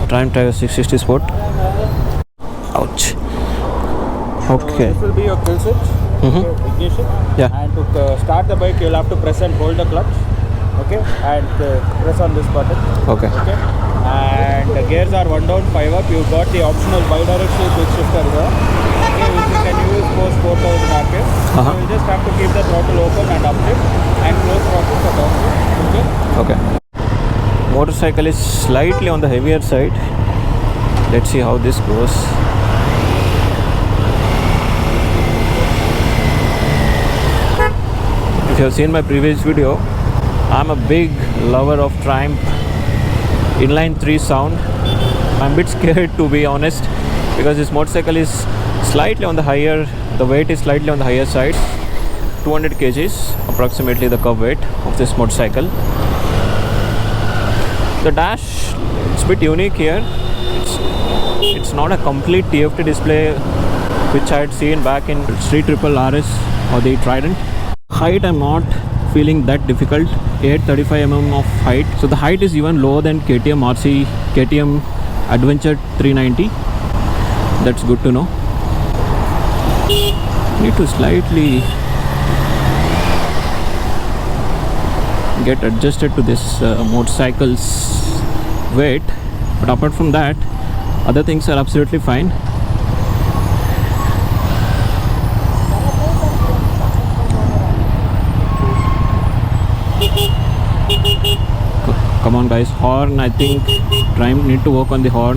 Triumph Tiger 660 Sport. Ouch. Okay. This will be your kill switch. Okay, ignition. Yeah. And to start the bike, you'll have to press and hold the clutch. Okay, and press on this button. Okay. Okay. And the gears are 1 down, 5 up. You've got the optional bi-directional quick shifter here. Okay, which you can use post 4000 RPM. So you just have to keep the throttle open and uplift and close throttle for downshift. Okay. Okay. Motorcycle is slightly on the heavier side. Let's see how this goes. If you have seen my previous video, I'm a big lover of Triumph inline 3 sound. I'm a bit scared, to be honest, because this motorcycle is slightly on the higher, the weight is slightly on the higher side. 200 kgs approximately the curb weight of this motorcycle. The dash, it's a bit unique here. It's not a complete TFT display which I had seen back in Street Triple RS or the Trident. Height, I'm not feeling that difficult. 835 mm of height, so the height is even lower than KTM RC, KTM Adventure 390. That's good to know. Need to slightly get adjusted to this motorcycle's weight, but apart from that, other things are absolutely fine. Come on guys, horn, I think Triumph need to work on the horn.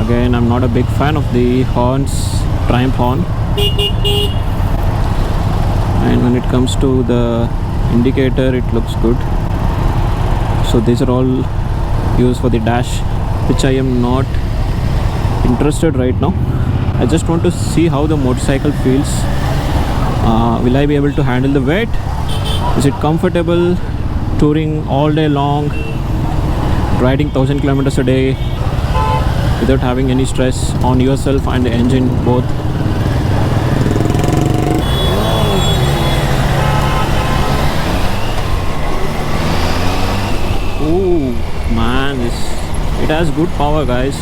Again, I'm not a big fan of the horns, Triumph horn. And when it comes to the indicator, it looks good. So these are all used for the dash, which I am not interested right now. I just want to see how the motorcycle feels. Will I be able to handle the weight? Is it comfortable touring all day long, riding 1000 kilometers a day without having any stress on yourself and the engine both? Ooh man, it has good power guys.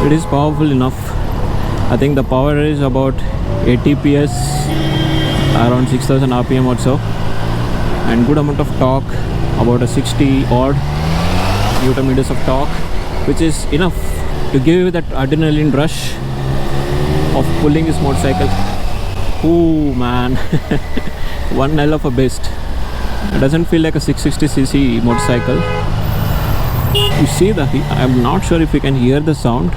It is powerful enough. I think the power is about 80 PS, around 6000 RPM or so, and good amount of torque, about a 60 odd Newton meters of torque, which is enough to give you that adrenaline rush of pulling this motorcycle. Ooh man, one hell of a beast. It doesn't feel like a 660cc motorcycle. You see I'm not sure if you can hear the sound,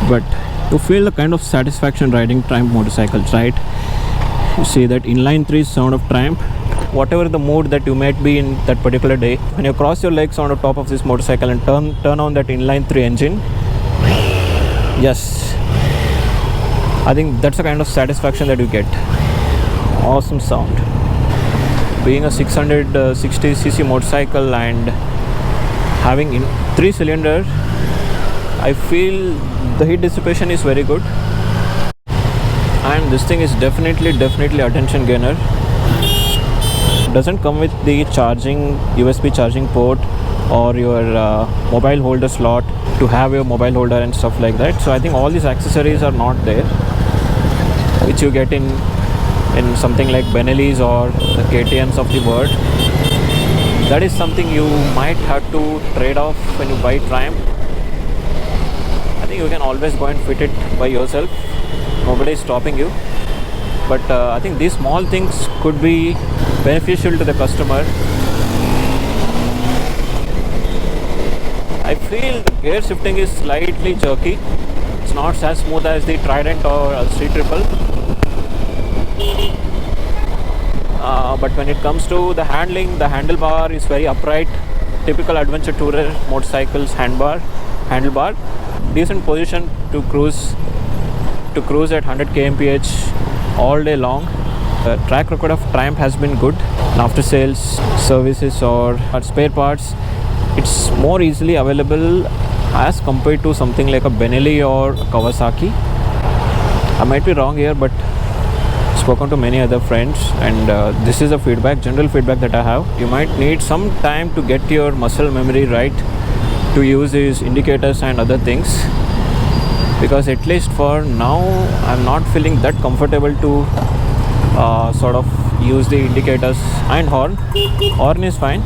but you feel the kind of satisfaction riding Triumph motorcycles, right? You see that inline 3 sound of Triumph. Whatever the mood that you might be in that particular day, when you cross your legs on the top of this motorcycle and turn on that inline 3 engine, yes, I think that's the kind of satisfaction that you get. Awesome sound. Being a 660cc motorcycle and having 3-cylinder, I feel the heat dissipation is very good, and this thing is definitely attention gainer. Doesn't come with the charging USB charging port or your mobile holder slot to have your mobile holder and stuff like that. So I think all these accessories are not there, which you get in something like Benelli's or the KTM's of the world. That is something you might have to trade off when you buy Triumph. I think you can always go and fit it by yourself. Nobody is stopping you. But I think these small things could be beneficial to the customer. I feel the gear shifting is slightly jerky. It's not as smooth as the Trident or Street Triple. But when it comes to the handling, the handlebar is very upright. Typical adventure tourer motorcycles handlebar. Decent position to cruise at 100 kmph all day long. The track record of Triumph has been good. After sales services or spare parts, it's more easily available as compared to something like a Benelli or Kawasaki. I might be wrong here, but spoken to many other friends, and this is the general feedback that I have. You might need some time to get your muscle memory right to use these indicators and other things, because at least for now I'm not feeling that comfortable to sort of use the indicators and horn. Horn is fine.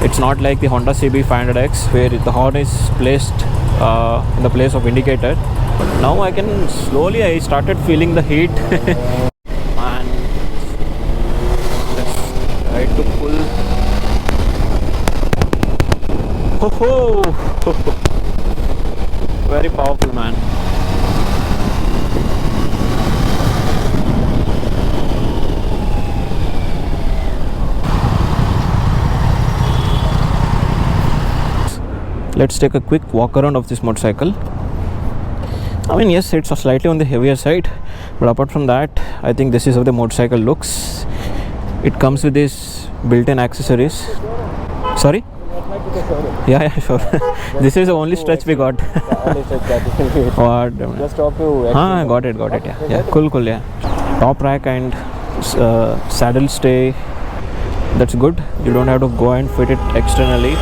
It's not like the Honda CB 500X where the horn is placed in the place of indicator. Now I started feeling the heat. Man, let's try to pull. Ho ho! Very powerful, man. Let's take a quick walk around of this motorcycle. I mean, yes, it's slightly on the heavier side, but apart from that, I think this is how the motorcycle looks. It comes with these built-in accessories. Sorry? Yeah, sure. This is the only stretch we got. What? Just talk to. Got it. Yeah. Cool. Yeah. Top rack and saddle stay. That's good. You don't have to go and fit it externally.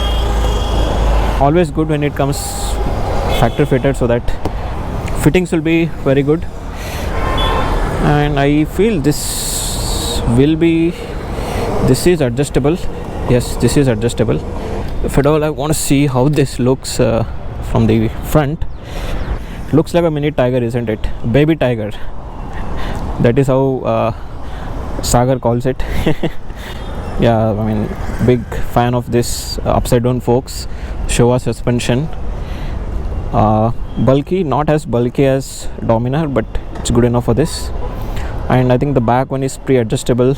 Always good when it comes factory fitted, so that fittings will be very good. And I feel this is adjustable. Yes, this is adjustable. If at all I want to see how this looks from the front. Looks like a mini Tiger, isn't it? Baby Tiger. That is how Sagar calls it. Yeah, I mean, big fan of this upside down forks, Showa suspension. Bulky, not as bulky as Dominar, but it's good enough for this. And I think the back one is pre-adjustable.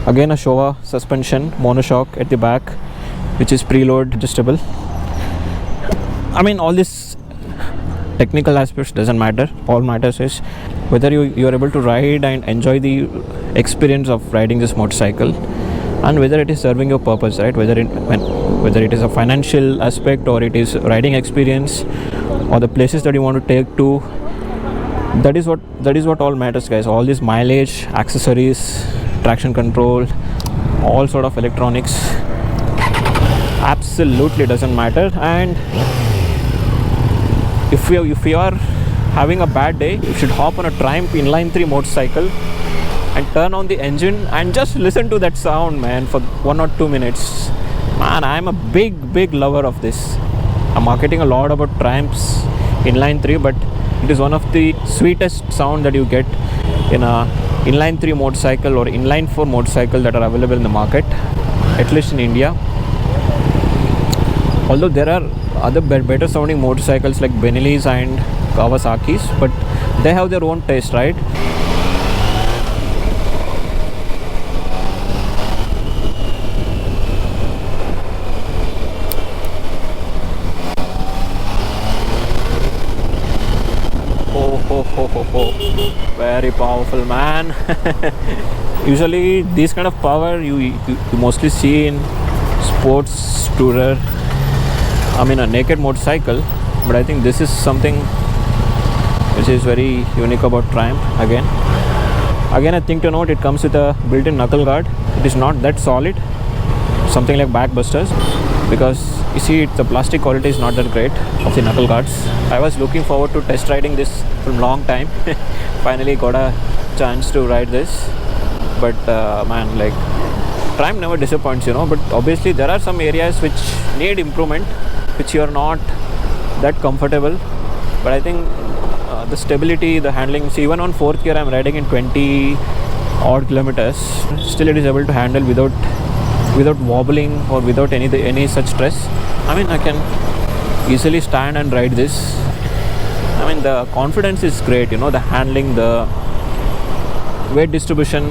Again, a Showa suspension, monoshock at the back, which is preload adjustable. I mean, all this technical aspects doesn't matter. All matters is whether you are able to ride and enjoy the experience of riding this motorcycle, and whether it is serving your purpose, right? Whether it is a financial aspect, or it is riding experience, or the places that you want to take to. That is what all matters, guys. All this mileage, accessories, traction control, all sort of electronics, absolutely doesn't matter. And if you are having a bad day, you should hop on a Triumph inline 3 motorcycle and turn on the engine and just listen to that sound, man, for 1 or 2 minutes. Man, I'm a big lover of this. I'm marketing a lot about Triumph's inline 3, but it is one of the sweetest sound that you get in a inline 3 motorcycle or inline 4 motorcycle that are available in the market, at least in India. Although there are other better sounding motorcycles like Benelli's and Kawasaki's, but they have their own taste, right? Very powerful, man. Usually this kind of power you mostly see in sports tourer, I mean a naked motorcycle, but I think this is something which is very unique about Triumph. Again I think to note, it comes with a built-in knuckle guard. It is not that solid, something like backbusters, because you see the plastic quality is not that great of the knuckle guards. I was looking forward to test riding this for a long time. Finally got a chance to ride this, but man, like, Triumph never disappoints, but obviously there are some areas which need improvement, which you are not that comfortable. But I think the stability, the handling, see, even on 4th gear I'm riding in 20 odd kilometers, still it is able to handle without wobbling or without any such stress. I mean, I can easily stand and ride this. I mean, the confidence is great, the handling, the weight distribution,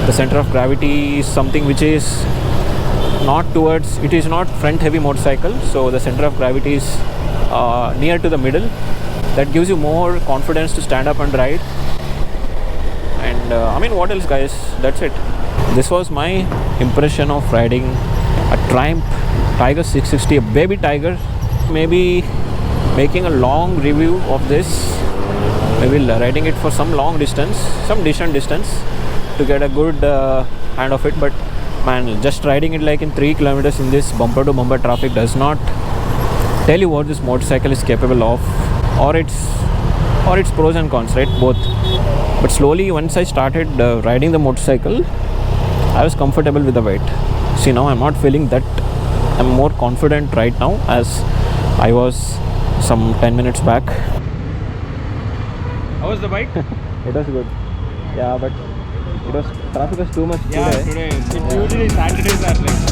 the center of gravity is something which is it is not front heavy motorcycle, so the center of gravity is near to the middle. That gives you more confidence to stand up and ride. And I mean, what else, guys? That's it. This was my impression of riding a Triumph Tiger 660, a baby Tiger. Maybe making a long review of this maybe riding it for some long distance, some decent distance, to get a good hand of it. But man, just riding it like in 3 kilometers in this bumper to bumper traffic does not tell you what this motorcycle is capable of, or its pros and cons, right? Both. But slowly, once I started riding the motorcycle, I was comfortable with the weight. See, now I'm not feeling that. I'm more confident right now as I was some 10 minutes back. How was the bike? It was good. Yeah, but traffic was too much Yeah, today. today. Usually Saturdays are like